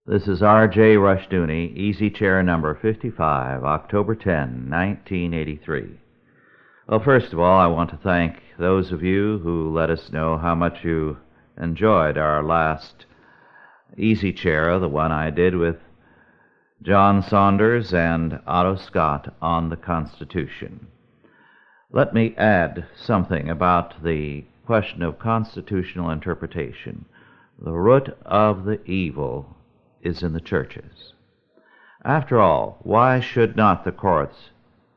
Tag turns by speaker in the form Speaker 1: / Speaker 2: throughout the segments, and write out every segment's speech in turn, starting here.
Speaker 1: This is R.J. Rushdoony, Easy Chair number 55, October 10, 1983. Well, first of all, I want to thank those of you who let us know how much you enjoyed our last Easy Chair, the one I did with John Saunders and Otto Scott on the Constitution. Let me add something about the question of constitutional interpretation. The root of the evil is in the churches. After all, why should not the courts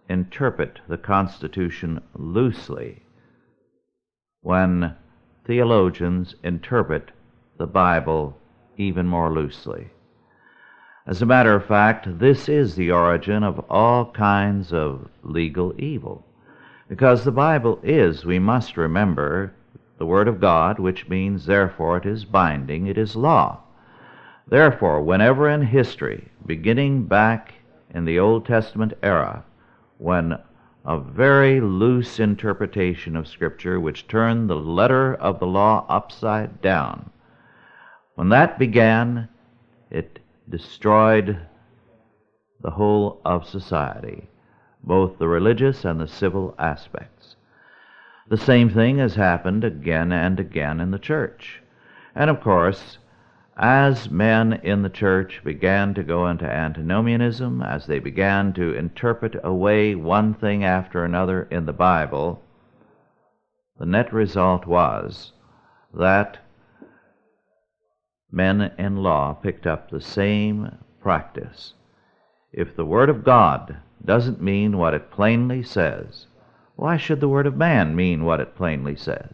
Speaker 1: interpret the Constitution loosely when theologians interpret the Bible even more loosely? As a matter of fact, this is the origin of all kinds of legal evil, because the Bible is, we must remember, the Word of God, which means, therefore, it is binding, it is law. Therefore, whenever in history, beginning back in the Old Testament era, when a very loose interpretation of Scripture which turned the letter of the law upside down, when that began, it destroyed the whole of society, both the religious and the civil aspects. The same thing has happened again and again in the church. And of course, as men in the church began to go into antinomianism, as they began to interpret away one thing after another in the Bible, the net result was that men in law picked up the same practice. If the Word of God doesn't mean what it plainly says, why should the Word of man mean what it plainly says?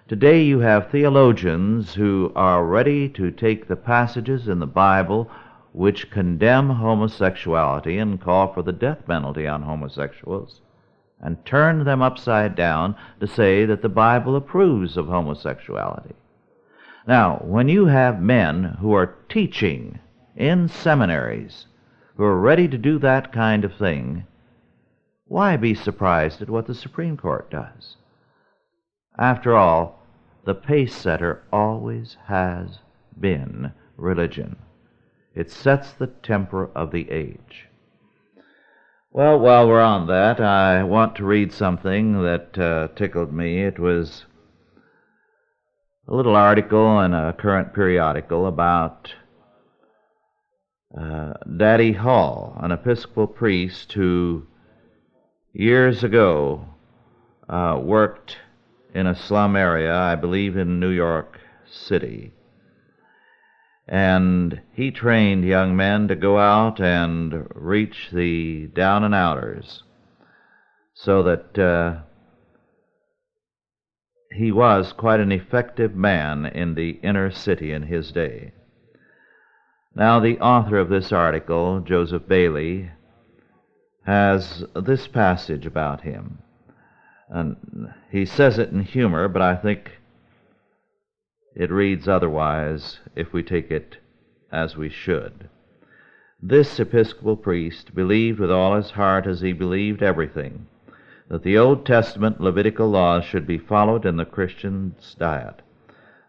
Speaker 1: Today you have theologians who are ready to take the passages in the Bible which condemn homosexuality and call for the death penalty on homosexuals and turn them upside down to say that the Bible approves of homosexuality. Now, when you have men who are teaching in seminaries who are ready to do that kind of thing, why be surprised at what the Supreme Court does? After all, the pace setter always has been religion. It sets the temper of the age. Well, while we're on that, I want to read something that tickled me. It was a little article in a current periodical about Daddy Hall, an Episcopal priest who years ago worked in a slum area, I believe in New York City. And he trained young men to go out and reach the down and outers, so that he was quite an effective man in the inner city in his day. Now, the author of this article, Joseph Bailey, has this passage about him. And he says it in humor, but I think it reads otherwise if we take it as we should. This Episcopal priest believed with all his heart, as he believed everything, that the Old Testament Levitical laws should be followed in the Christian's diet.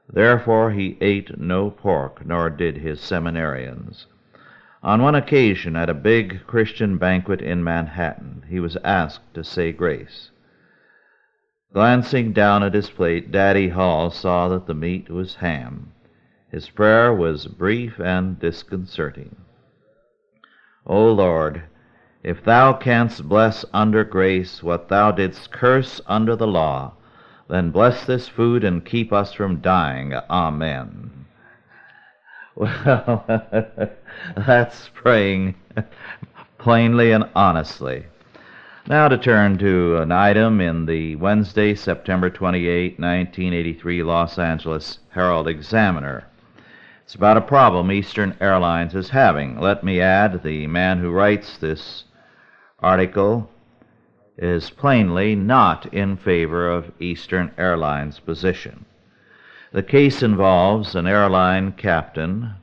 Speaker 1: Therefore he ate no pork, nor did his seminarians. On one occasion, at a big Christian banquet in Manhattan, he was asked to say grace. Glancing down at his plate, Daddy Hall saw that the meat was ham. His prayer was brief and disconcerting. O Lord, if thou canst bless under grace what thou didst curse under the law, then bless this food and keep us from dying. Amen. Well, that's praying plainly and honestly. Now to turn to an item in the Wednesday, September 28, 1983 Los Angeles Herald-Examiner. It's about a problem Eastern Airlines is having. Let me add, the man who writes this article is plainly not in favor of Eastern Airlines' position. The case involves an airline captain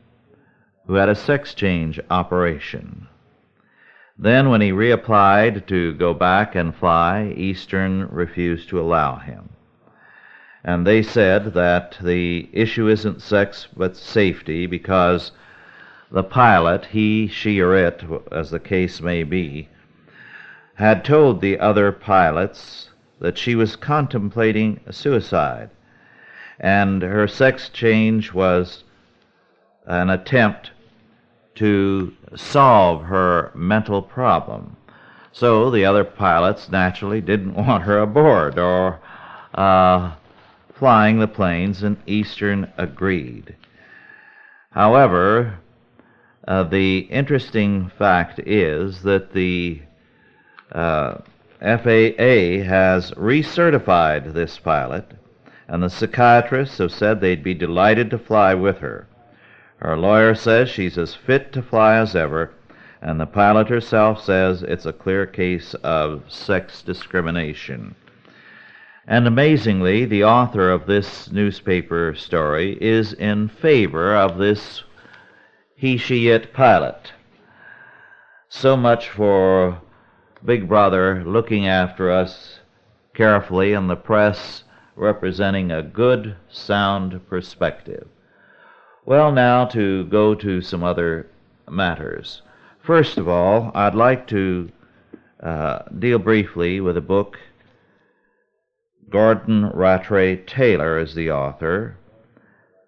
Speaker 1: who had a sex change operation. Then, when he reapplied to go back and fly, Eastern refused to allow him. And they said that the issue isn't sex but safety, because The pilot, he, she, or it, as the case may be, had told the other pilots that she was contemplating suicide, and her sex change was an attempt to solve her mental problem. So the other pilots naturally didn't want her aboard or flying the planes, and Eastern agreed. However, the interesting fact is that the FAA has recertified this pilot, and the psychiatrists have said they'd be delighted to fly with her. Her lawyer says she's as fit to fly as ever, and the pilot herself says it's a clear case of sex discrimination. And amazingly, the author of this newspaper story is in favor of this he, she, it pilot. So much for Big Brother looking after us carefully, and the press representing a good, sound perspective. Well, now to go to some other matters. First of all, I'd like to deal briefly with a book. Gordon Rattray Taylor is the author,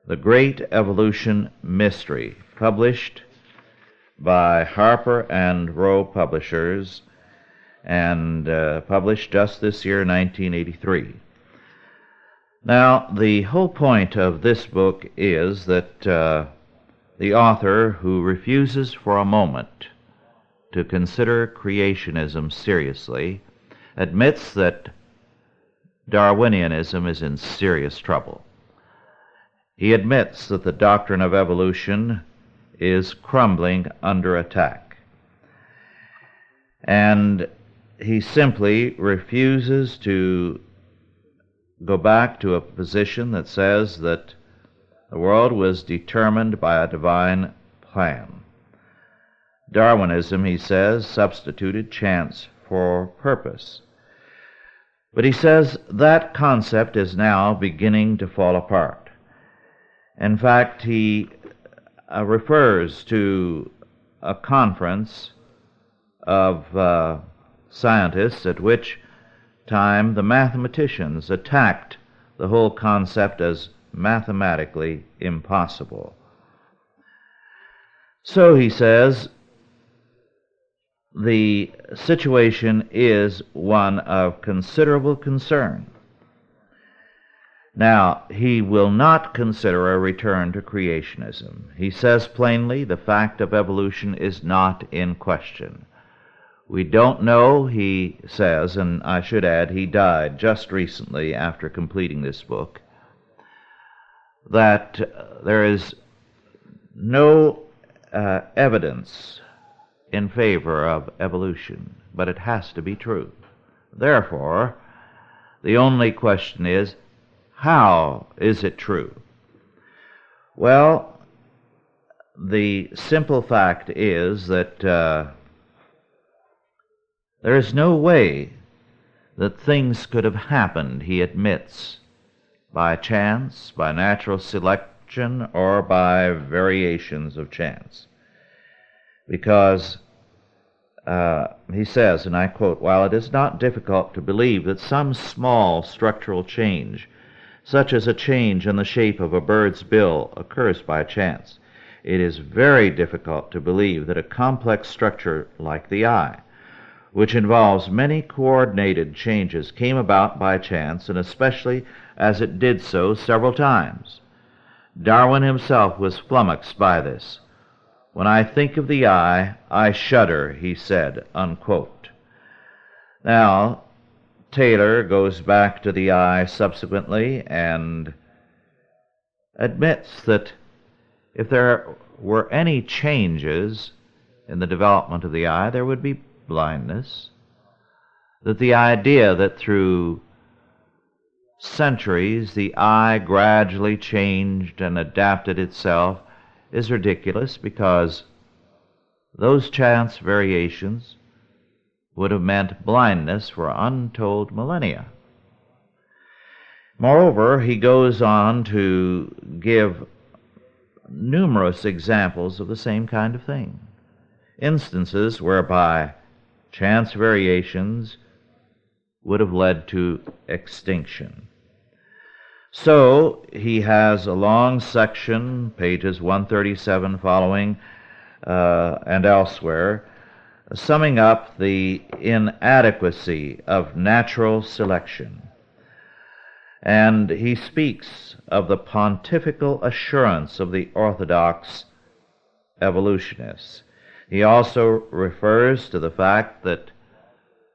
Speaker 1: The Great Evolution Mystery, published by Harper and Row Publishers, and published just this year, 1983. Now, the whole point of this book is that the author, who refuses for a moment to consider creationism seriously, admits that Darwinianism is in serious trouble. He admits that the doctrine of evolution is crumbling under attack. And he simply refuses to go back to a position that says that the world was determined by a divine plan. Darwinism, he says, substituted chance for purpose. But he says that concept is now beginning to fall apart. In fact, he refers to a conference of scientists at which time the mathematicians attacked the whole concept as mathematically impossible. So he says the situation is one of considerable concern. Now, he will not consider a return to creationism. He says plainly the fact of evolution is not in question. We don't know, he says, and I should add he died just recently after completing this book, that there is no evidence in favor of evolution, but it has to be true. Therefore, the only question is, how is it true? Well, the simple fact is that there is no way that things could have happened, he admits, by chance, by natural selection, or by variations of chance. Because, he says, and I quote, "While it is not difficult to believe that some small structural change, such as a change in the shape of a bird's bill, occurs by chance, it is very difficult to believe that a complex structure like the eye, which involves many coordinated changes, came about by chance, and especially as it did so several times. Darwin himself was flummoxed by this. When I think of the eye, I shudder," he said, unquote. Now, Taylor goes back to the eye subsequently and admits that if there were any changes in the development of the eye, there would be blindness. That the idea that through centuries the eye gradually changed and adapted itself is ridiculous, because those chance variations would have meant blindness for untold millennia. Moreover, he goes on to give numerous examples of the same kind of thing. Instances whereby chance variations would have led to extinction. So he has a long section, pages 137 following, and elsewhere, summing up the inadequacy of natural selection. And he speaks of the pontifical assurance of the orthodox evolutionists. He also refers to the fact that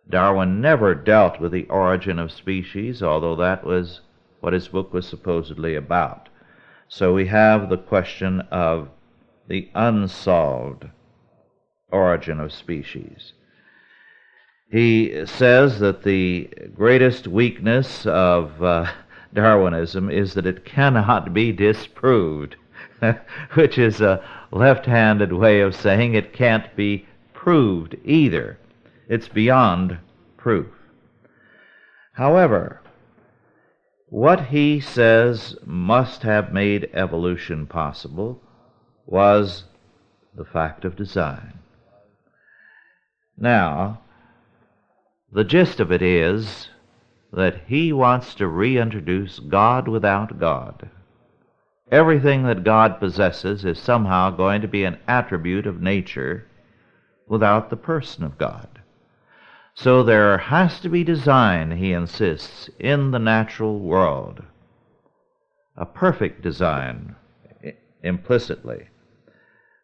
Speaker 1: Darwin never dealt with the origin of species, although that was what his book was supposedly about. So we have the question of the unsolved origin of species. He says that the greatest weakness of Darwinism is that it cannot be disproved, which is a left-handed way of saying it can't be proved either. It's beyond proof. However, what he says must have made evolution possible was the fact of design. Now, the gist of it is that he wants to reintroduce God without God. Everything that God possesses is somehow going to be an attribute of nature without the person of God. So there has to be design, he insists, in the natural world. A perfect design, implicitly.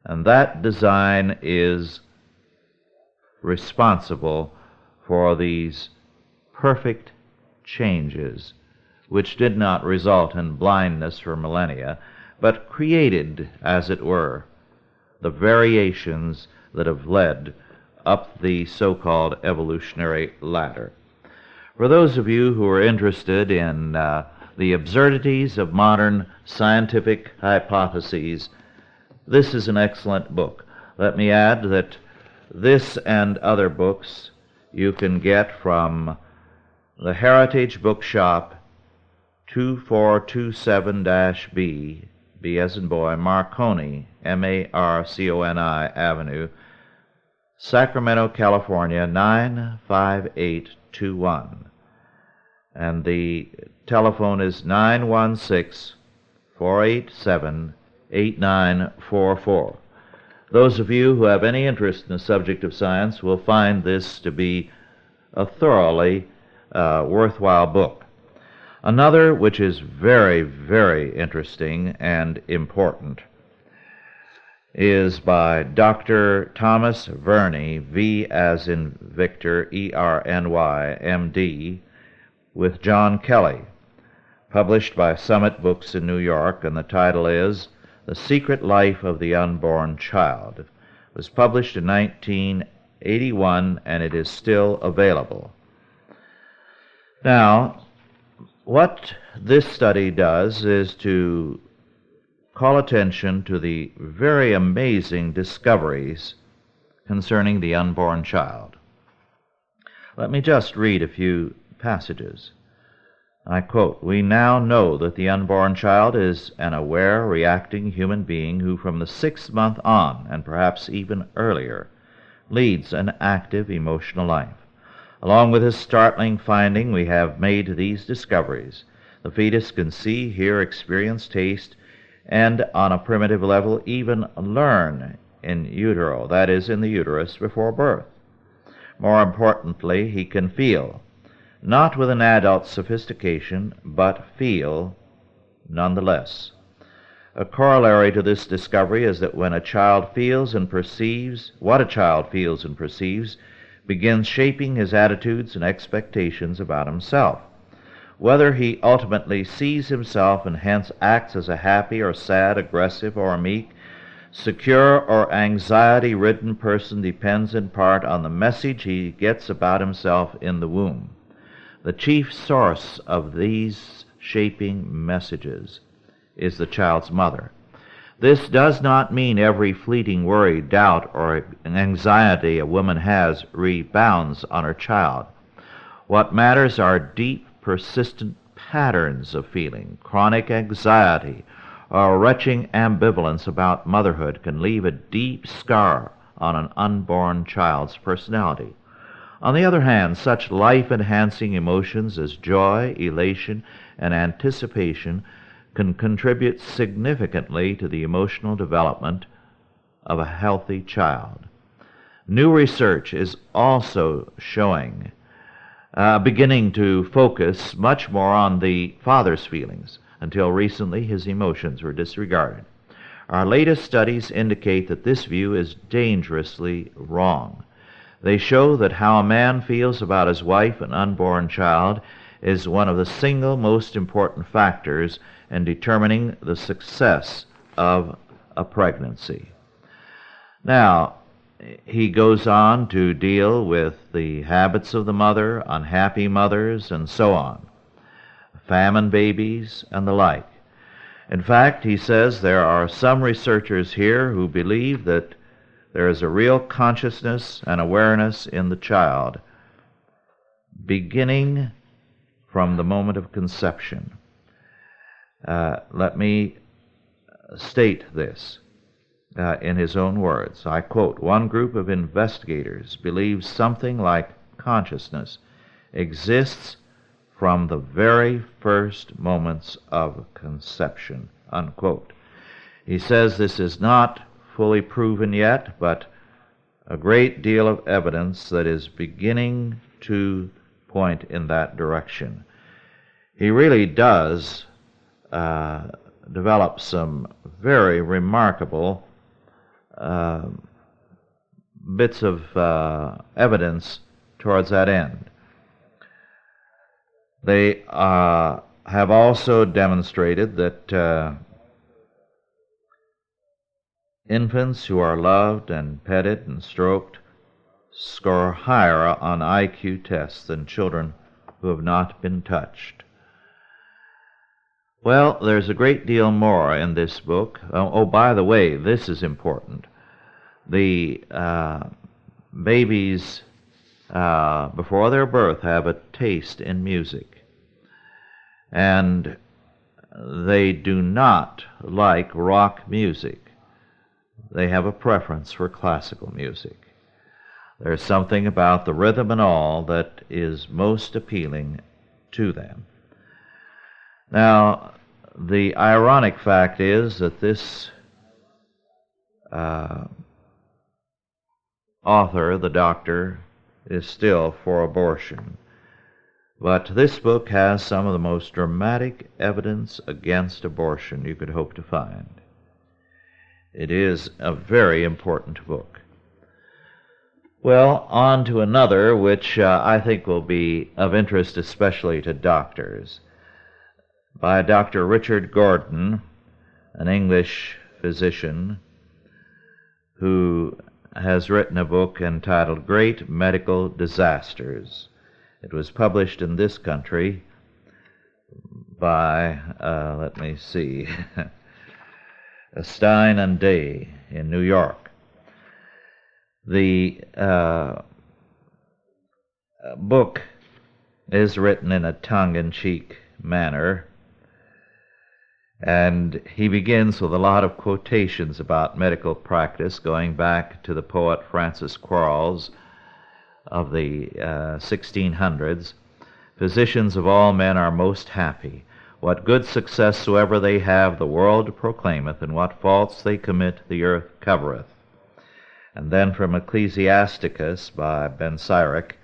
Speaker 1: And that design is responsible for these perfect changes, which did not result in blindness for millennia, but created, as it were, the variations that have led up the so-called evolutionary ladder. For those of you who are interested in the absurdities of modern scientific hypotheses, this is an excellent book. Let me add that this and other books you can get from the Heritage Bookshop, 2427-B, B as in boy, Marconi, M-A-R-C-O-N-I Avenue, Sacramento, California, 95821. And the telephone is 916-487-8944. Those of you who have any interest in the subject of science will find this to be a thoroughly worthwhile book. Another, which is very, very interesting and important, is by Dr. Thomas Verney, V as in Victor, E-R-N-Y, M.D., with John Kelly, published by Summit Books in New York, and the title is The Secret Life of the Unborn Child. It was published in 1981, and it is still available. Now, what this study does is to call attention to the very amazing discoveries concerning the unborn child. Let me just read a few passages. I quote, "We now know that the unborn child is an aware, reacting human being who from the 6th month on, and perhaps even earlier, leads an active emotional life. Along with this startling finding, we have made these discoveries. The fetus can see, hear, experience, taste, and on a primitive level even learn in utero, that is, in the uterus before birth. More importantly, he can feel, not with an adult sophistication, but feel nonetheless. A corollary to this discovery is that when a child feels and perceives, what a child feels and perceives begins shaping his attitudes and expectations about himself. Whether he ultimately sees himself and hence acts as a happy or sad, aggressive or meek, secure or anxiety-ridden person depends in part on the message he gets about himself in the womb. The chief source of these shaping messages is the child's mother. This does not mean every fleeting worry, doubt, or anxiety a woman has rebounds on her child. What matters are deep, persistent patterns of feeling, chronic anxiety, or retching ambivalence about motherhood can leave a deep scar on an unborn child's personality. On the other hand, such life-enhancing emotions as joy, elation, and anticipation can contribute significantly to the emotional development of a healthy child. New research is also beginning to focus much more on the father's feelings. Until recently, his emotions were disregarded. Our latest studies indicate that this view is dangerously wrong. They show that how a man feels about his wife and unborn child is one of the single most important factors in determining the success of a pregnancy. Now, he goes on to deal with the habits of the mother, unhappy mothers, and so on, famine babies, and the like. In fact, he says there are some researchers here who believe that there is a real consciousness and awareness in the child, beginning from the moment of conception. Let me state this. In his own words, I quote, "One group of investigators believes something like consciousness exists from the very first moments of conception," unquote. He says this is not fully proven yet, but a great deal of evidence that is beginning to point in that direction. He really does develop some very remarkable bits of evidence towards that end. They have also demonstrated that infants who are loved and petted and stroked score higher on IQ tests than children who have not been touched. Well, there's a great deal more in this book. Oh, by the way, this is important. The babies, before their birth, have a taste in music. And they do not like rock music. They have a preference for classical music. There's something about the rhythm and all that is most appealing to them. Now, the ironic fact is that this author, the doctor, is still for abortion. But this book has some of the most dramatic evidence against abortion you could hope to find. It is a very important book. Well, on to another, which I think will be of interest especially to doctors, by Dr. Richard Gordon, an English physician who has written a book entitled Great Medical Disasters. It was published in this country by, Stein and Day in New York. The book is written in a tongue-in-cheek manner, and he begins with a lot of quotations about medical practice, going back to the poet Francis Quarles of the 1600s. "Physicians of all men are most happy. What good success soever they have, the world proclaimeth, and what faults they commit, the earth covereth." And then from Ecclesiasticus by Ben Sirach,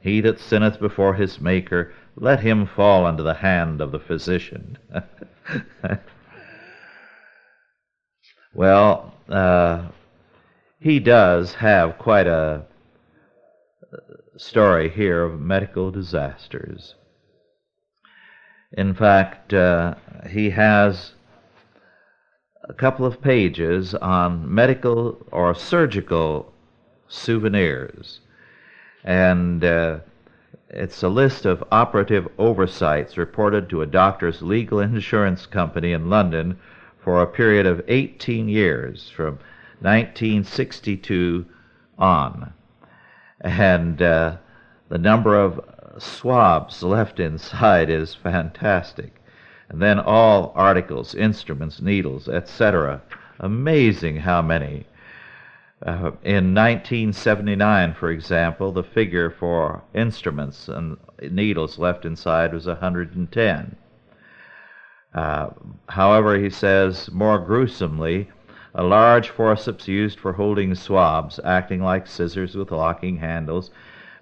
Speaker 1: "He that sinneth before his Maker, let him fall into the hand of the physician." Well, he does have quite a story here of medical disasters. In fact, he has a couple of pages on medical or surgical souvenirs, and it's a list of operative oversights reported to a doctor's legal insurance company in London for a period of 18 years, from 1962 on. And the number of swabs left inside is fantastic. And then all articles, instruments, needles, etc. Amazing how many. In 1979, for example, the figure for instruments and needles left inside was 110. However, he says, more gruesomely, a large forceps used for holding swabs, acting like scissors with locking handles,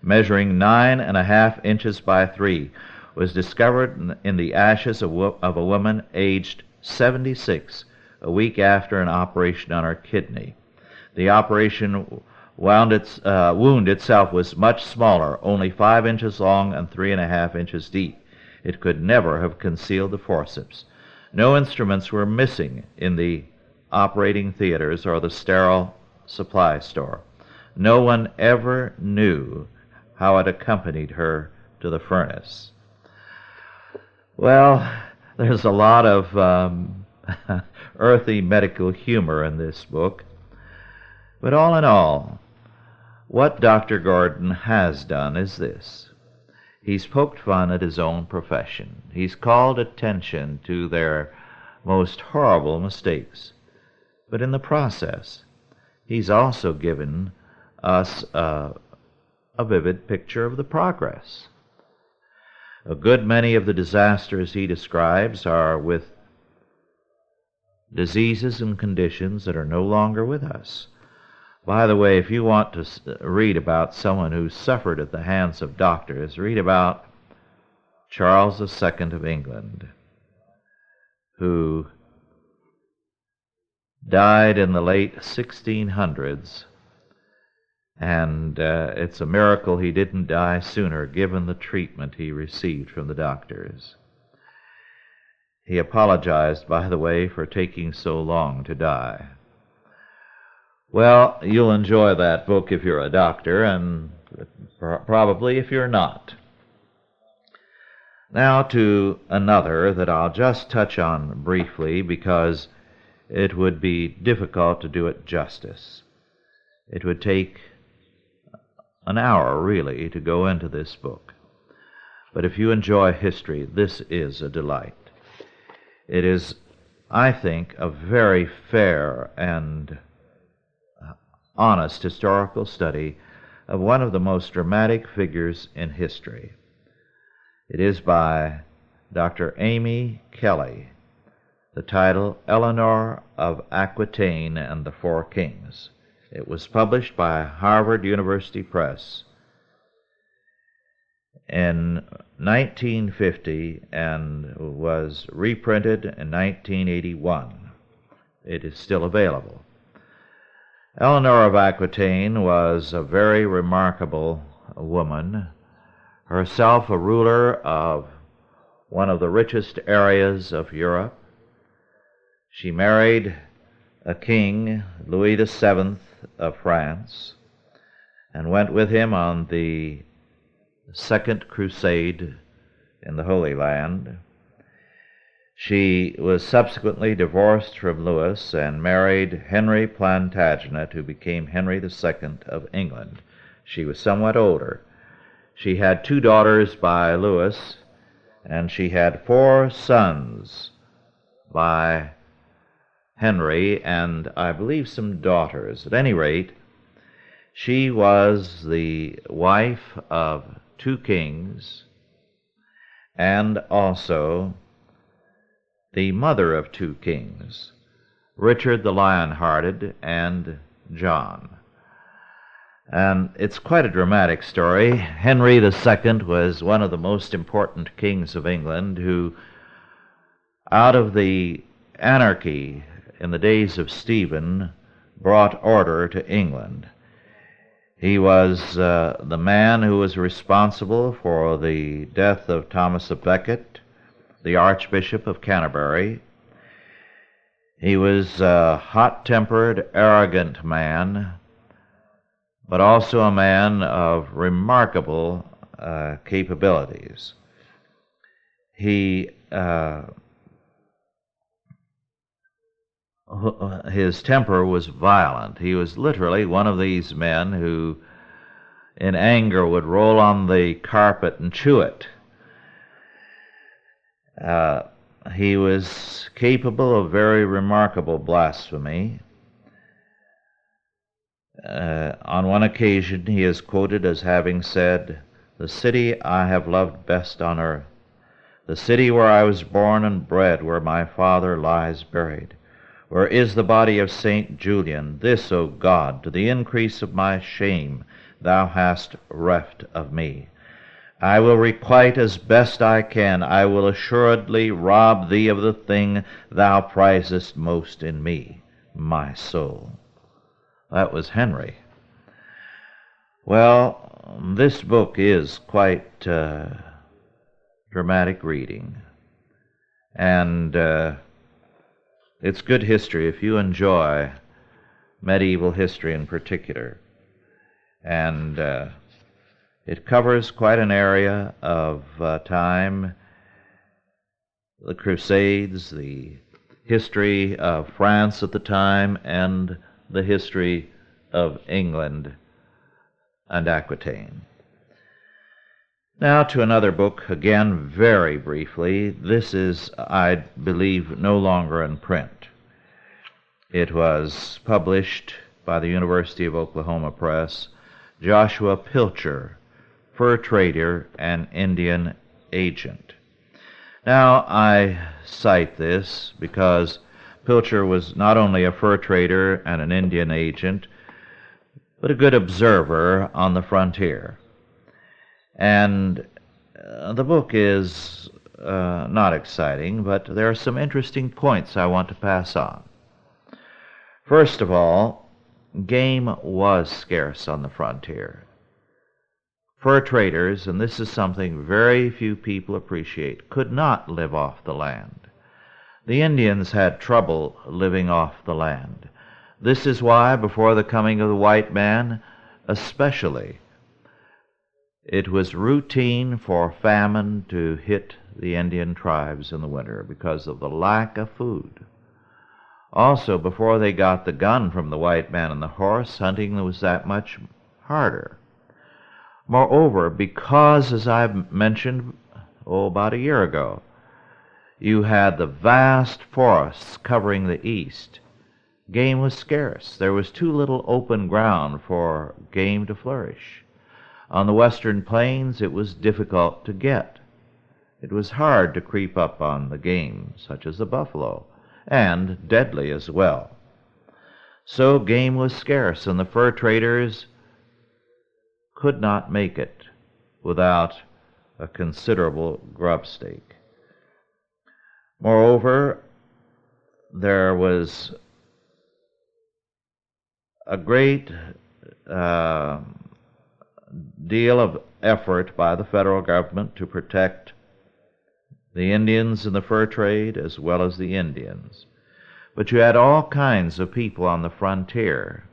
Speaker 1: measuring 9.5 inches by 3, was discovered in the ashes of a woman aged 76 a week after an operation on her kidney. The operation wound itself was much smaller, only 5 inches long and 3.5 inches deep. It could never have concealed the forceps. No instruments were missing in the operating theaters or the sterile supply store. No one ever knew how it accompanied her to the furnace. Well, there's a lot of earthy medical humor in this book. But all in all, what Dr. Gordon has done is this. He's poked fun at his own profession. He's called attention to their most horrible mistakes. But in the process, he's also given us a vivid picture of the progress. A good many of the disasters he describes are with diseases and conditions that are no longer with us. By the way, if you want to read about someone who suffered at the hands of doctors, read about Charles II of England, who died in the late 1600s, and it's a miracle he didn't die sooner, given the treatment he received from the doctors. He apologized, by the way, for taking so long to die. Well, you'll enjoy that book if you're a doctor, and probably if you're not. Now to another that I'll just touch on briefly because it would be difficult to do it justice. It would take an hour, really, to go into this book. But if you enjoy history, this is a delight. It is, I think, a very fair and honest historical study of one of the most dramatic figures in history. It is by Dr. Amy Kelly. The title, Eleanor of Aquitaine and the Four Kings. It was published by Harvard University Press in 1950 and was reprinted in 1981. It is still available. Eleanor of Aquitaine was a very remarkable woman, herself a ruler of one of the richest areas of Europe. She married a king, Louis VII of France, and went with him on the Second Crusade in the Holy Land. She was subsequently divorced from Louis and married Henry Plantagenet, who became Henry II of England. She was somewhat older. She had 2 daughters by Louis, and she had 4 sons by Henry, and I believe some daughters. At any rate, she was the wife of 2 kings and also the mother of 2 kings, Richard the Lion-Hearted and John. And it's quite a dramatic story. Henry II was one of the most important kings of England who, out of the anarchy in the days of Stephen, brought order to England. He was the man who was responsible for the death of Thomas of Becket, the Archbishop of Canterbury. He was a hot-tempered, arrogant man, but also a man of remarkable capabilities. His temper was violent. He was literally one of these men who, in anger, would roll on the carpet and chew it. He was capable of very remarkable blasphemy. On one occasion, he is quoted as having said, "The city I have loved best on earth, the city where I was born and bred, where my father lies buried, where is the body of St. Julian, this, O God, to the increase of my shame, thou hast reft of me. I will requite as best I can. I will assuredly rob thee of the thing thou prizest most in me, my soul." That was Henry. Well, this book is quite dramatic reading, and it's good history if you enjoy medieval history in particular. And it covers quite an area of time: the Crusades, the history of France at the time, and the history of England and Aquitaine. Now to another book, again very briefly. This is, I believe, no longer in print. It was published by the University of Oklahoma Press. Joshua Pilcher, Fur Trader and Indian Agent. Now, I cite this because Pilcher was not only a fur trader and an Indian agent, but a good observer on the frontier. And the book is not exciting, but there are some interesting points I want to pass on. First of all, game was scarce on the frontier. Fur traders, and this is something very few people appreciate, could not live off the land. The Indians had trouble living off the land. This is why, before the coming of the white man, especially, it was routine for famine to hit the Indian tribes in the winter because of the lack of food. Also, before they got the gun from the white man and the horse, hunting was that much harder. Moreover, because, as I mentioned, about a year ago, you had the vast forests covering the east, game was scarce. There was too little open ground for game to flourish. On the western plains, it was difficult to get. It was hard to creep up on the game, such as the buffalo, and deadly as well. So game was scarce, and the fur traders could not make it without a considerable grub stake. Moreover, there was a great deal of effort by the federal government to protect the Indians in the fur trade as well as the Indians. But you had all kinds of people on the frontier.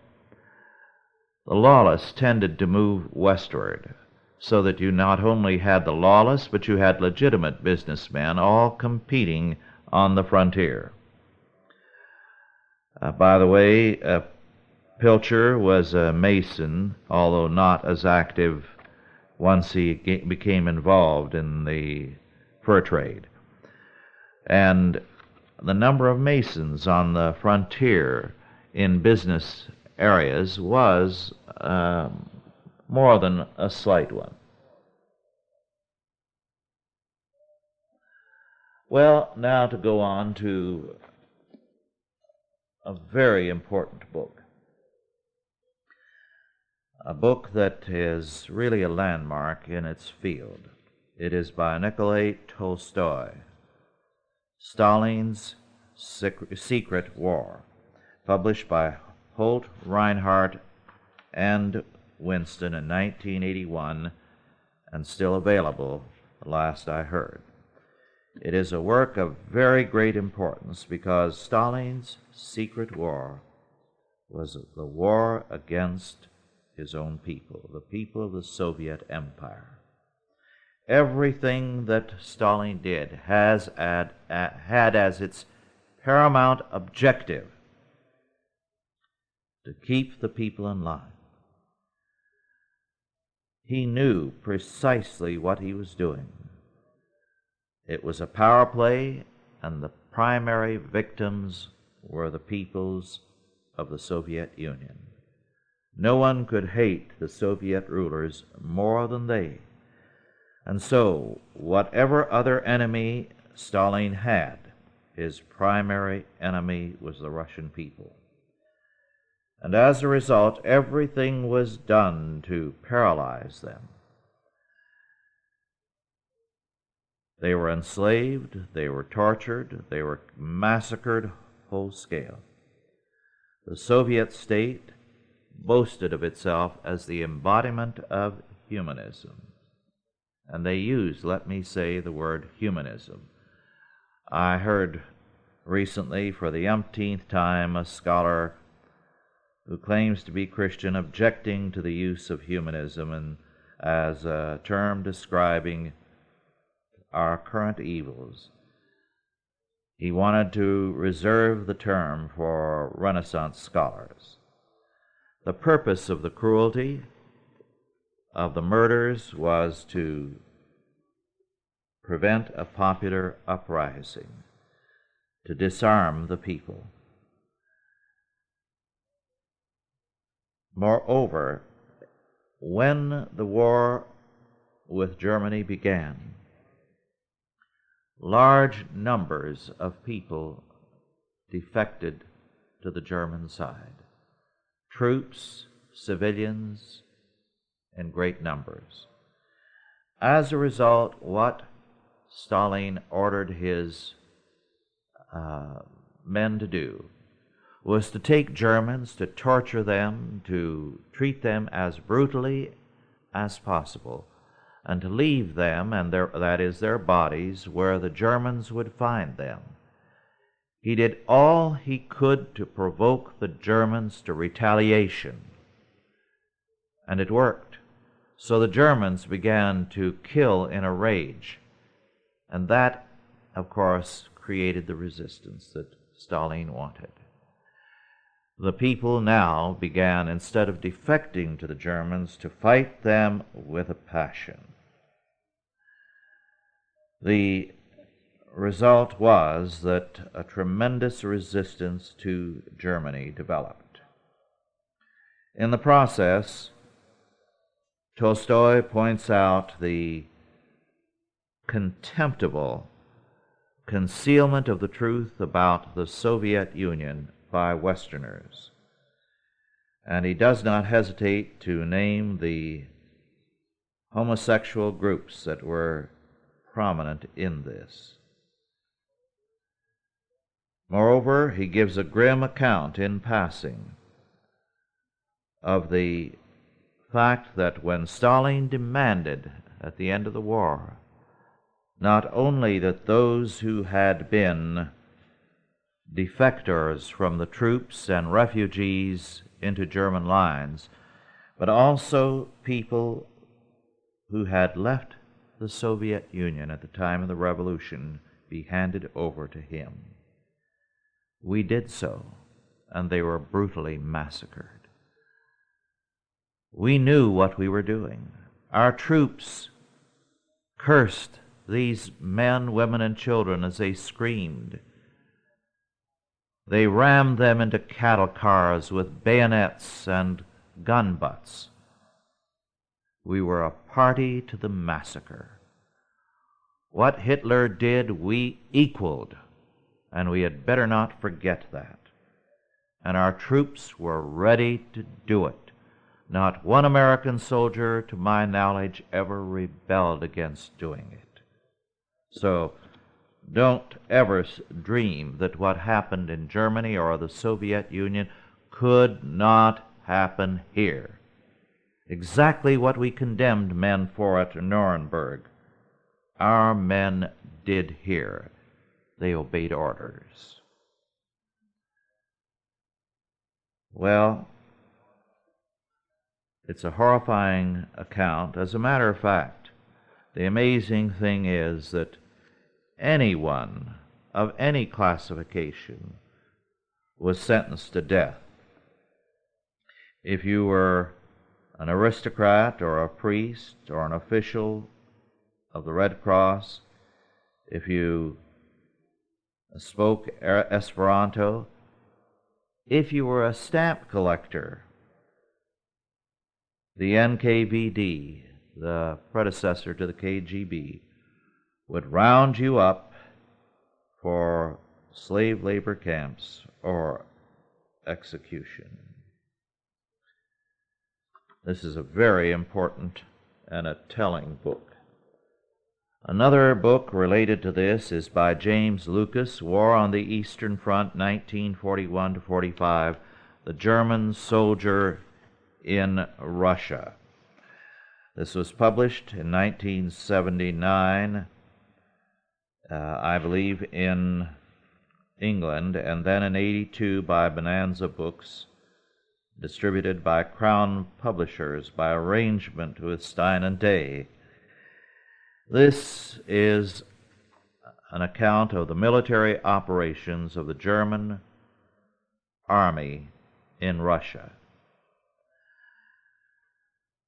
Speaker 1: The lawless tended to move westward, so that you not only had the lawless, but you had legitimate businessmen all competing on the frontier. By the way, Pilcher was a Mason, although not as active once he became involved in the fur trade. And the number of Masons on the frontier in business areas was more than a slight one. Well, now to go on to a very important book. A book that is really a landmark in its field. It is by Nikolai Tolstoy, Stalin's Secret War, published by Holt, Reinhardt, and Winston in 1981, and still available, the last I heard. It is a work of very great importance because Stalin's Secret War was the war against his own people, the people of the Soviet Empire. Everything that Stalin did had as its paramount objective to keep the people in line. He knew precisely what he was doing. It was a power play, and the primary victims were the peoples of the Soviet Union. No one could hate the Soviet rulers more than they. And so, whatever other enemy Stalin had, his primary enemy was the Russian people. And as a result, everything was done to paralyze them. They were enslaved, they were tortured, they were massacred whole scale. The Soviet state boasted of itself as the embodiment of humanism. And they used, let me say, the word humanism. I heard recently, for the umpteenth time, a scholar who claims to be Christian objecting to the use of humanism and as a term describing our current evils. He wanted to reserve the term for Renaissance scholars. The purpose of the cruelty, of the murders, was to prevent a popular uprising, to disarm the people. Moreover, when the war with Germany began, large numbers of people defected to the German side. Troops, civilians, in great numbers. As a result, what Stalin ordered his men to do was to take Germans, to torture them, to treat them as brutally as possible, and to leave them, and their bodies, where the Germans would find them. He did all he could to provoke the Germans to retaliation, and it worked. So the Germans began to kill in a rage, and that, of course, created the resistance that Stalin wanted. The people now began, instead of defecting to the Germans, to fight them with a passion. The result was that a tremendous resistance to Germany developed. In the process, Tolstoy points out the contemptible concealment of the truth about the Soviet Union by Westerners. And he does not hesitate to name the homosexual groups that were prominent in this. Moreover, he gives a grim account in passing of the fact that when Stalin demanded at the end of the war not only that those who had been defectors from the troops and refugees into German lines, but also people who had left the Soviet Union at the time of the revolution be handed over to him. We did so, and they were brutally massacred. We knew what we were doing. Our troops cursed these men, women, and children as they screamed. They rammed them into cattle cars with bayonets and gun butts. We were a party to the massacre. What Hitler did, we equaled, and we had better not forget that. And our troops were ready to do it. Not one American soldier, to my knowledge, ever rebelled against doing it. So don't ever dream that what happened in Germany or the Soviet Union could not happen here. Exactly what we condemned men for at Nuremberg, our men did here. They obeyed orders. Well, it's a horrifying account. As a matter of fact, the amazing thing is that anyone of any classification was sentenced to death. If you were an aristocrat or a priest or an official of the Red Cross, if you spoke Esperanto. If you were a stamp collector, the NKVD, the predecessor to the KGB, would round you up for slave labor camps or execution. This is a very important and a telling book. Another book related to this is by James Lucas, War on the Eastern Front, 1941 to 45, The German Soldier in Russia. This was published in 1979, I believe, in England, and then in 82 by Bonanza Books, distributed by Crown Publishers by arrangement with Stein and Day. This is an account of the military operations of the German army in Russia.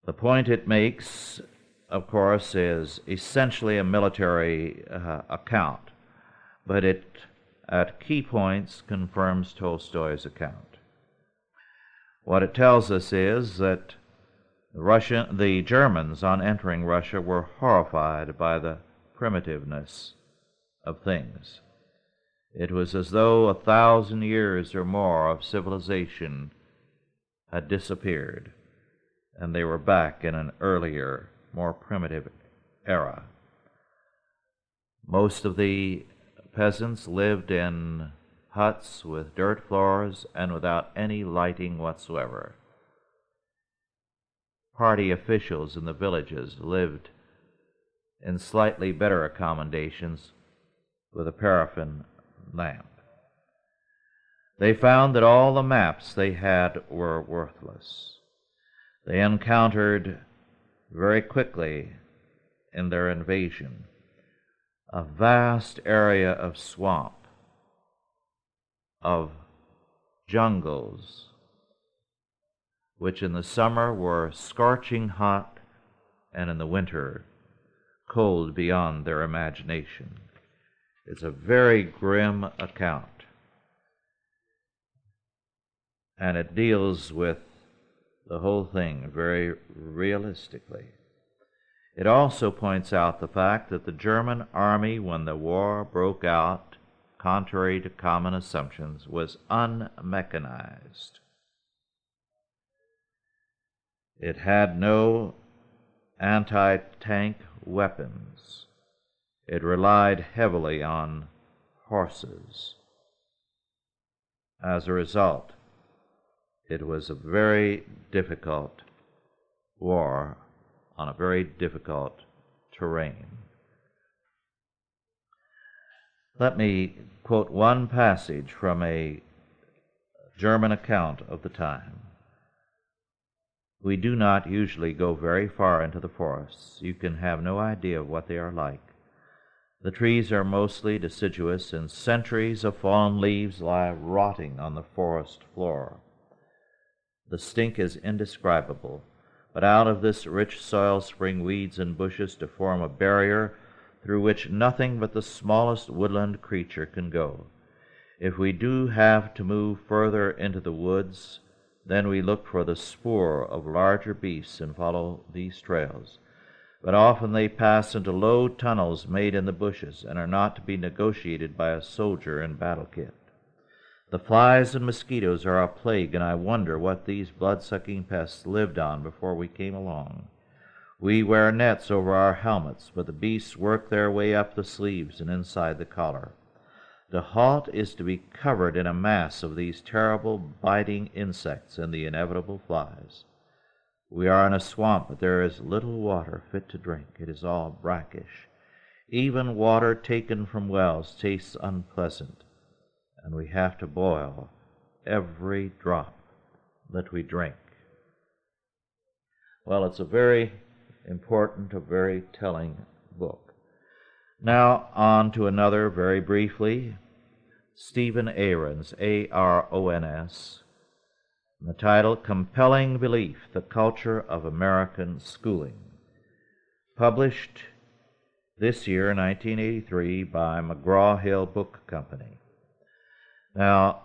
Speaker 1: The point it makes, of course, is essentially a military account, but it, at key points, confirms Tolstoy's account. What it tells us is that the Germans, on entering Russia, were horrified by the primitiveness of things. It was as though 1,000 years or more of civilization had disappeared, and they were back in an earlier, more primitive era. Most of the peasants lived in huts with dirt floors and without any lighting whatsoever. Party officials in the villages lived in slightly better accommodations with a paraffin lamp. They found that all the maps they had were worthless. They encountered very quickly in their invasion a vast area of swamp, of jungles, which in the summer were scorching hot and in the winter cold beyond their imagination. It's a very grim account, and it deals with the whole thing very realistically. It also points out the fact that the German army, when the war broke out, contrary to common assumptions, was unmechanized. It had no anti-tank weapons. It relied heavily on horses. As a result, it was a very difficult war on a very difficult terrain. Let me quote one passage from a German account of the time. We do not usually go very far into the forests. You can have no idea of what they are like. The trees are mostly deciduous, and centuries of fallen leaves lie rotting on the forest floor. The stink is indescribable, but out of this rich soil spring weeds and bushes to form a barrier through which nothing but the smallest woodland creature can go. If we do have to move further into the woods, then we look for the spoor of larger beasts and follow these trails. But often they pass into low tunnels made in the bushes and are not to be negotiated by a soldier in battle kit. The flies and mosquitoes are a plague, and I wonder what these blood-sucking pests lived on before we came along. We wear nets over our helmets, but the beasts work their way up the sleeves and inside the collar. The halt is to be covered in a mass of these terrible biting insects and the inevitable flies. We are in a swamp, but there is little water fit to drink. It is all brackish. Even water taken from wells tastes unpleasant, and we have to boil every drop that we drink. Well, it's a very important, a very telling book. Now on to another, very briefly, Stephen Aarons, A-R-O-N-S, the title, Compelling Belief, The Culture of American Schooling, published this year, 1983, by McGraw-Hill Book Company. Now,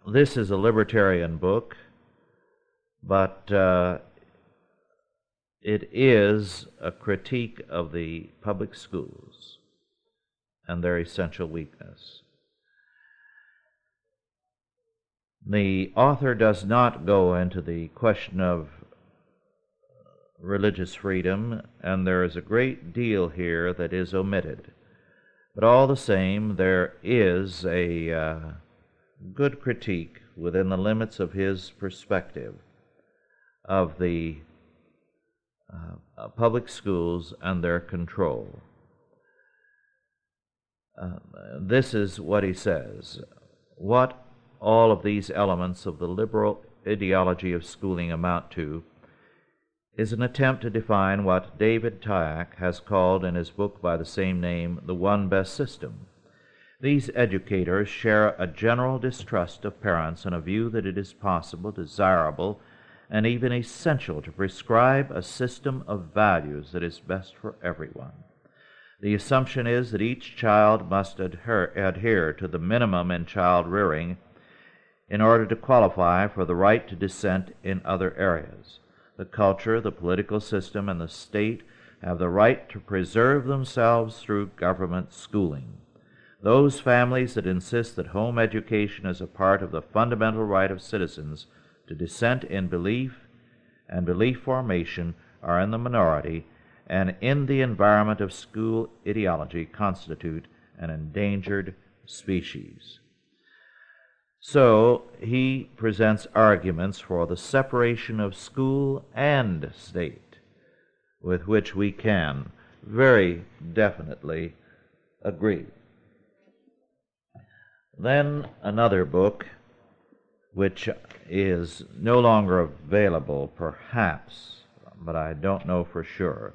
Speaker 1: this is a libertarian book, but it is a critique of the public schools and their essential weakness. The author does not go into the question of religious freedom, and there is a great deal here that is omitted. But all the same, there is a good critique within the limits of his perspective of the public schools and their control. This is what he says. What all of these elements of the liberal ideology of schooling amount to is an attempt to define what David Tyack has called in his book by the same name, The One Best System. These educators share a general distrust of parents and a view that it is possible, desirable, and even essential to prescribe a system of values that is best for everyone. The assumption is that each child must adhere to the minimum in child rearing in order to qualify for the right to dissent in other areas. The culture, the political system, and the state have the right to preserve themselves through government schooling. Those families that insist that home education is a part of the fundamental right of citizens to dissent in belief and belief formation are in the minority, and in the environment of school ideology constitute an endangered species. So he presents arguments for the separation of school and state, with which we can very definitely agree. Then another book, which is no longer available, perhaps, but I don't know for sure,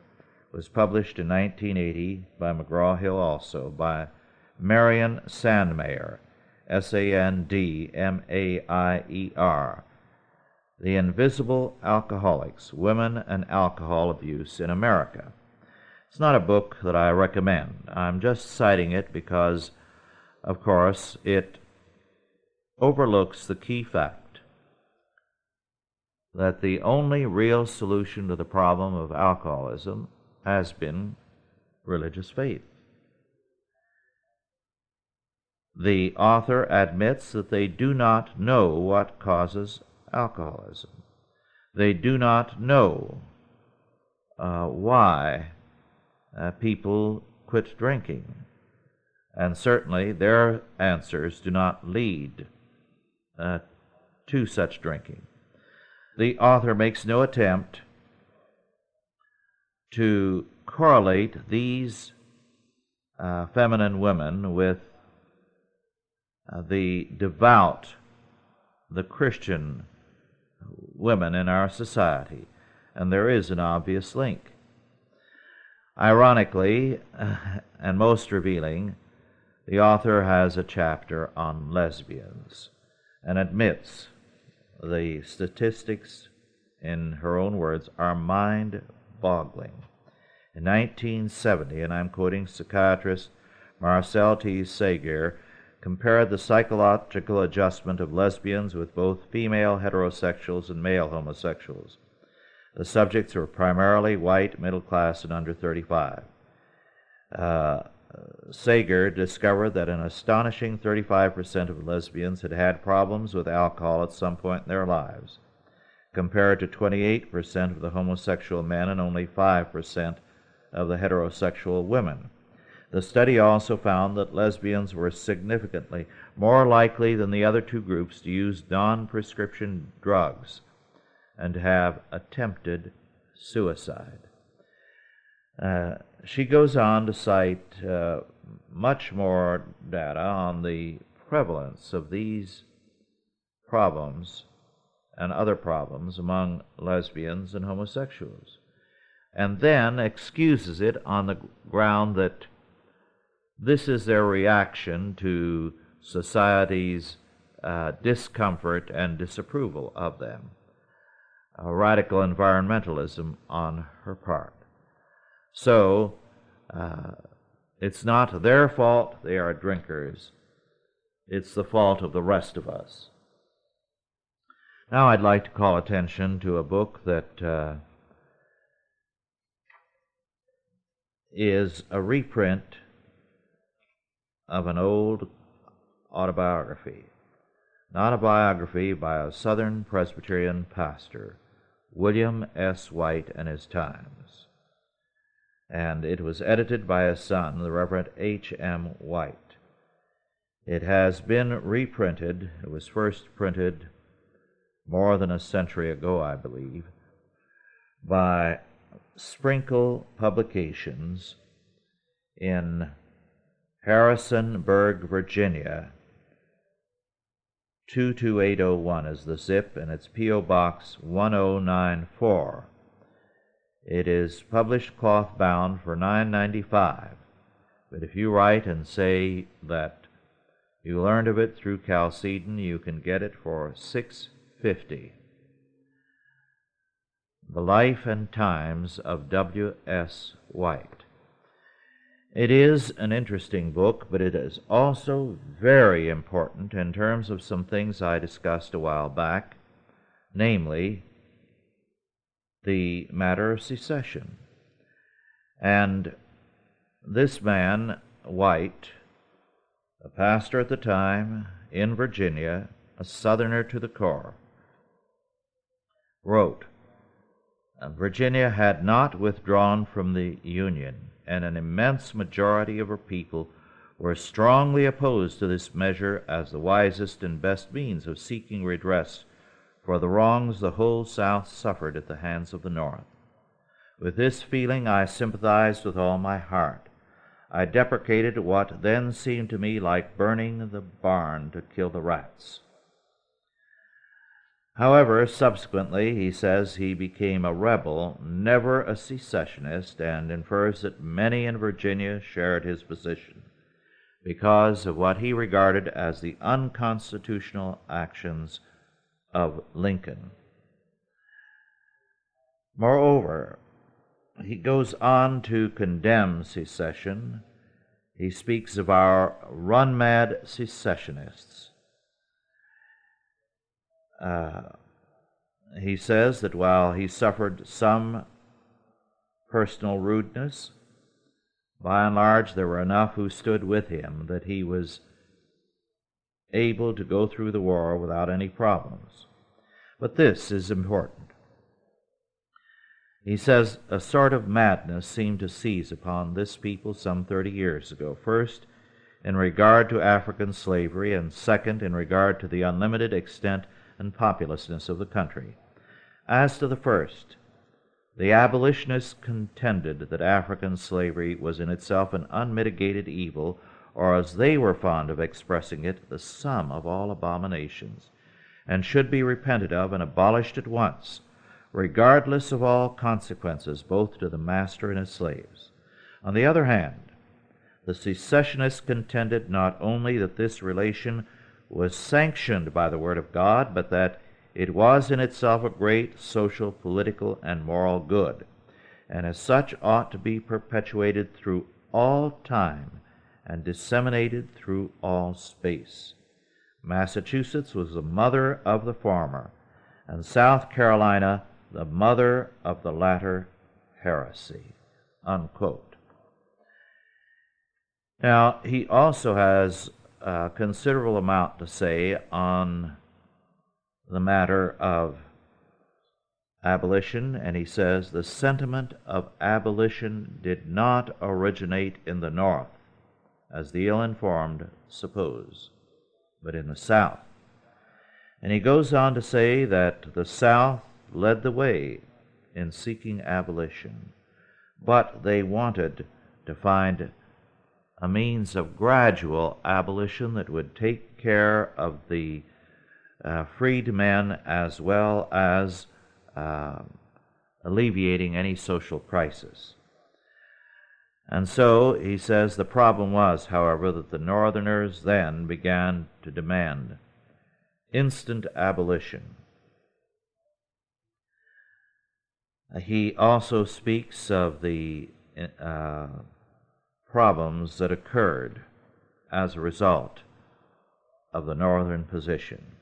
Speaker 1: was published in 1980 by McGraw-Hill also, by Marion Sandmeyer, Sandmaier, The Invisible Alcoholics, Women and Alcohol Abuse in America. It's not a book that I recommend. I'm just citing it because, of course, it overlooks the key fact that the only real solution to the problem of alcoholism has been religious faith. The author admits that they do not know what causes alcoholism. They do not know why people quit drinking. And certainly their answers do not lead to such drinking. The author makes no attempt to correlate these feminine women with the devout, the Christian women in our society, and there is an obvious link. Ironically, and most revealing, the author has a chapter on lesbians and admits the statistics, in her own words, are mind-boggling. In 1970, and I'm quoting psychiatrist Marcel T. Sager, compared the psychological adjustment of lesbians with both female heterosexuals and male homosexuals. The subjects were primarily white, middle class, and under 35. Sager discovered that an astonishing 35% of lesbians had had problems with alcohol at some point in their lives, compared to 28% of the homosexual men and only 5% of the heterosexual women. The study also found that lesbians were significantly more likely than the other two groups to use non-prescription drugs and to have attempted suicide. She goes on to cite much more data on the prevalence of these problems and other problems among lesbians and homosexuals, and then excuses it on the ground that this is their reaction to society's discomfort and disapproval of them. Radical environmentalism on her part. So It's not their fault they are drinkers. It's the fault of the rest of us. Now I'd like to call attention to a book that is a reprint of an old autobiography, not a biography by a Southern Presbyterian pastor, William S. White and His Times. And it was edited by his son, the Reverend H. M. White. It has been reprinted. It was first printed more than a century ago, I believe, by Sprinkle Publications in Harrisonburg, Virginia. 22801 is the zip, and it's P.O. Box 1094. It is published cloth bound for $9.95, but if you write and say that you learned of it through Chalcedon, you can get it for $6.50. The Life and Times of W.S. White. It is an interesting book, but it is also very important in terms of some things I discussed a while back, namely the matter of secession. And this man, White, a pastor at the time in Virginia, a Southerner to the core, wrote, Virginia had not withdrawn from the Union, and an immense majority of her people were strongly opposed to this measure as the wisest and best means of seeking redress for the wrongs the whole South suffered at the hands of the North. With this feeling I sympathized with all my heart. I deprecated what then seemed to me like burning the barn to kill the rats. However, subsequently, he says he became a rebel, never a secessionist, and infers that many in Virginia shared his position because of what he regarded as the unconstitutional actions of Lincoln. Moreover, he goes on to condemn secession. He speaks of our run-mad secessionists. He says that while he suffered some personal rudeness, by and large there were enough who stood with him that he was able to go through the war without any problems. But this is important. He says a sort of madness seemed to seize upon this people some 30 years ago. First, in regard to African slavery, and second, in regard to the unlimited extent and populousness of the country. As to the first, the abolitionists contended that African slavery was in itself an unmitigated evil, or as they were fond of expressing it, the sum of all abominations, and should be repented of and abolished at once, regardless of all consequences, both to the master and his slaves. On the other hand, the secessionists contended not only that this relation was sanctioned by the Word of God, but that it was in itself a great social, political, and moral good, and as such ought to be perpetuated through all time and disseminated through all space. Massachusetts was the mother of the former, and South Carolina the mother of the latter heresy." Unquote. Now, he also has a considerable amount to say on the matter of abolition, and he says, "The sentiment of abolition did not originate in the North, as the ill-informed suppose, but in the South." And he goes on to say that the South led the way in seeking abolition, but they wanted to find a means of gradual abolition that would take care of the freedmen as well as alleviating any social crisis. And so he says the problem was, however, that the Northerners then began to demand instant abolition. He also speaks of the problems that occurred as a result of the Northern position.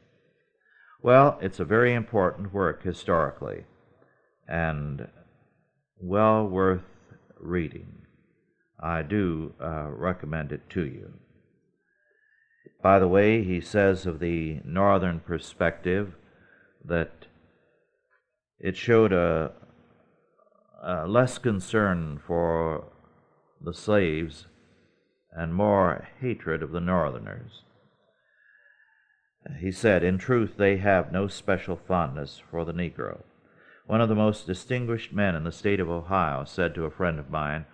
Speaker 1: Well, it's a very important work historically and well worth reading. I do recommend it to you. By the way, he says of the Northern perspective that it showed a less concern for the slaves and more hatred of the Northerners. He said, "In truth, they have no special fondness for the Negro." One of the most distinguished men in the state of Ohio said to a friend of mine,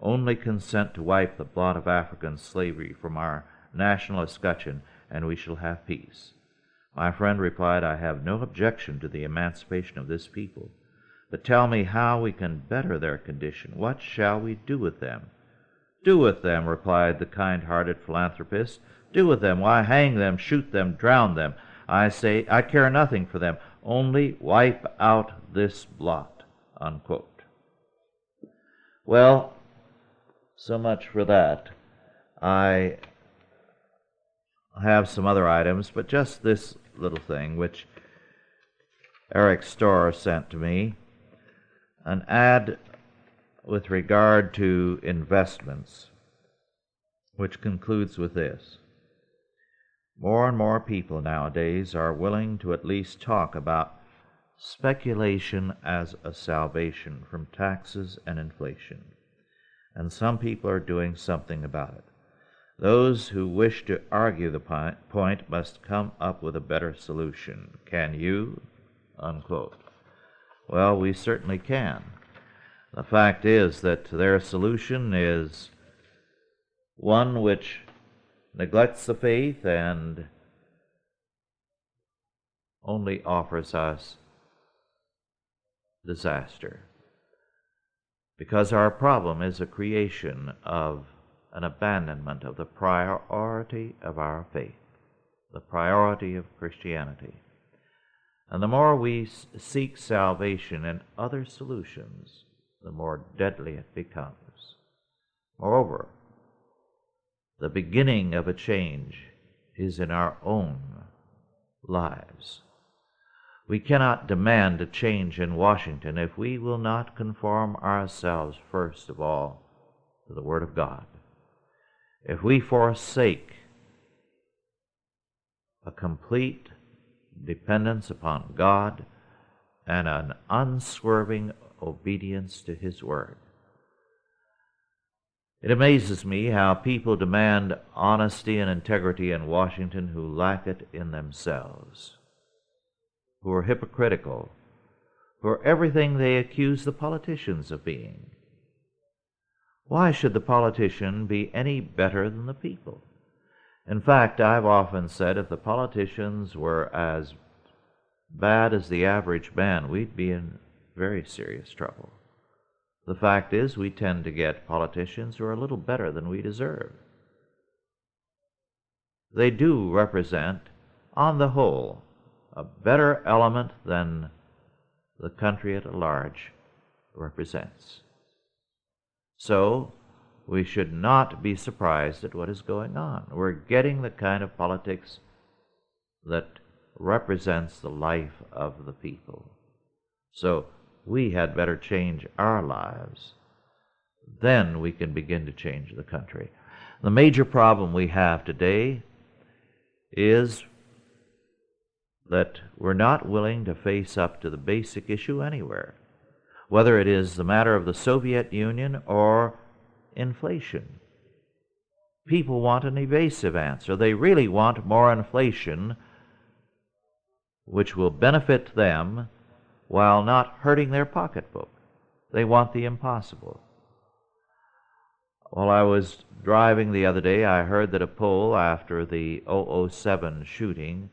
Speaker 1: "Only consent to wipe the blot of African slavery from our national escutcheon, and we shall have peace." My friend replied, "I have no objection to the emancipation of this people, but tell me how we can better their condition. What shall we do with them?" "Do with them," replied the kind-hearted philanthropist. "Do with them? Why, hang them, shoot them, drown them. I say, I care nothing for them. Only wipe out this blot." Unquote. Well, so much for that. I have some other items, but just this little thing, which Eric Storr sent to me, an ad with regard to investments, which concludes with this: more and more people nowadays are willing to at least talk about speculation as a salvation from taxes and inflation, and some people are doing something about it. Those who wish to argue the point must come up with a better solution. Can you? Unquote. Well, we certainly can. The fact is that their solution is one which neglects the faith and only offers us disaster. Because our problem is a creation of an abandonment of the priority of our faith, the priority of Christianity. And the more we seek salvation in other solutions, the more deadly it becomes. Moreover, the beginning of a change is in our own lives. We cannot demand a change in Washington if we will not conform ourselves, first of all, to the Word of God. If we forsake a complete dependence upon God and an unswerving obedience to His Word. It amazes me how people demand honesty and integrity in Washington who lack it in themselves, who are hypocritical, who are everything they accuse the politicians of being. Why should the politician be any better than the people? In fact, I've often said if the politicians were as bad as the average man, we'd be in very serious trouble. The fact is, we tend to get politicians who are a little better than we deserve. They do represent, on the whole, a better element than the country at large represents. So, we should not be surprised at what is going on. We're getting the kind of politics that represents the life of the people. So, we had better change our lives. Then we can begin to change the country. The major problem we have today is that we're not willing to face up to the basic issue anywhere, whether it is the matter of the Soviet Union or inflation. People want an evasive answer. They really want more inflation, which will benefit them while not hurting their pocketbook. They want the impossible. While I was driving the other day, I heard that a poll after the 007 shooting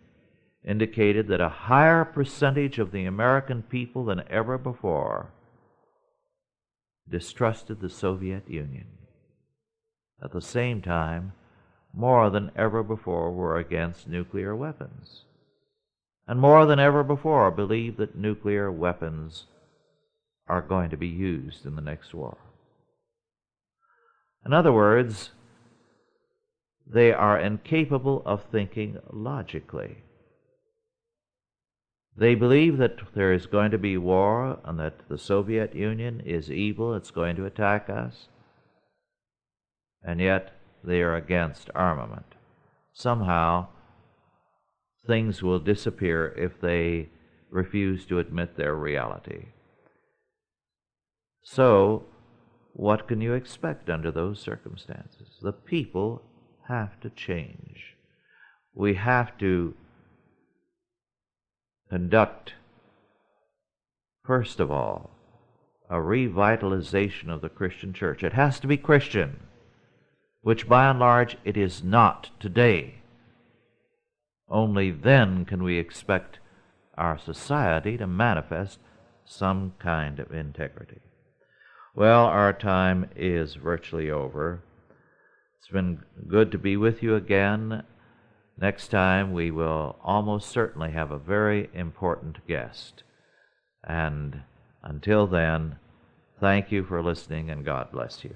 Speaker 1: indicated that a higher percentage of the American people than ever before distrusted the Soviet Union. At the same time, more than ever before were against nuclear weapons, and more than ever before believe that nuclear weapons are going to be used in the next war. In other words, they are incapable of thinking logically. They believe that there is going to be war and that the Soviet Union is evil, it's going to attack us, and yet they are against armament. Somehow, things will disappear if they refuse to admit their reality. So, what can you expect under those circumstances? The people have to change. We have to conduct, first of all, a revitalization of the Christian church. It has to be Christian, which by and large it is not today. Only then can we expect our society to manifest some kind of integrity. Well, our time is virtually over. It's been good to be with you again. Next time we will almost certainly have a very important guest. And until then, thank you for listening, and God bless you.